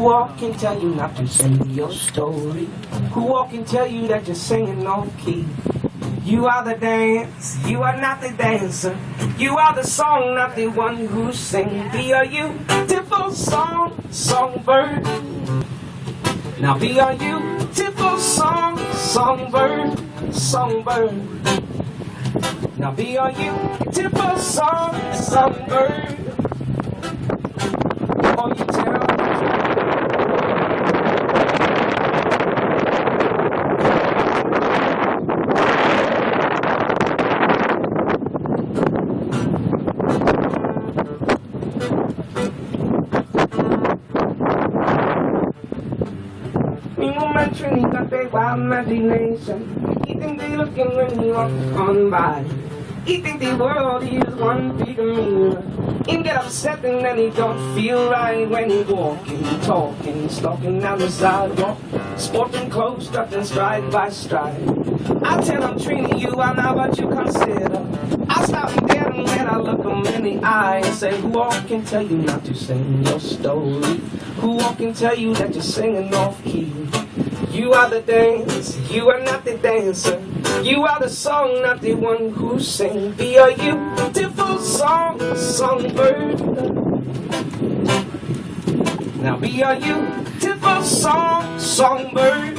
Who all can tell you not to sing your story? Who all can tell you that you're singing off key? You are the dance, you are not the dancer. You are the song, not the one who sings. Be a beautiful songbird. Now be a beautiful songbird. Now be a beautiful songbird. Oh, you tell Trinity, they wild imagination. You think they looking when you walk on by. You think the world is one big mirror. You get upset and then you don't feel right when you're walking, talking, stalking down the sidewalk, sporting clothes, stuffed stride by stride. I tell them, Trini, you are not what you consider. I stop you dead and when I look them in the eye and say, who all can tell you not to sing your story? Who all can tell you that you're singing off key? You are the dance, you are not the dancer. You are the song, not the one who sings. Be a beautiful songbird. Now be a beautiful songbird.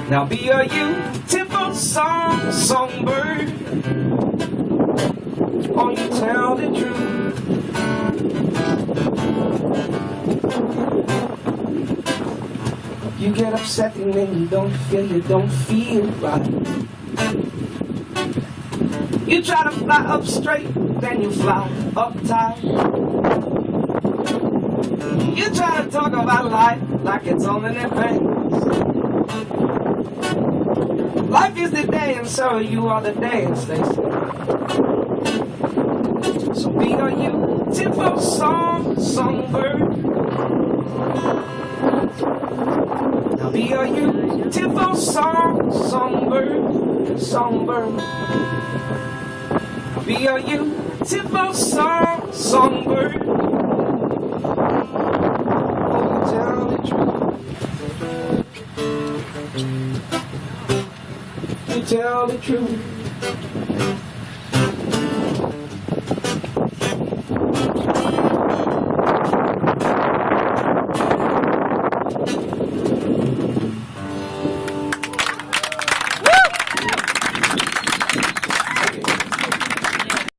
Now be a beautiful songbird. Oh, you tell the truth. You get upset and then you don't feel right. You try to fly up straight, then you fly up tight. You try to talk about life like it's on an advance. Life is the dance, so you are the dance, they say. So be a beautiful songbird. Now be a beautiful songbird. Be a beautiful songbird. Oh, you tell the truth. You tell the truth.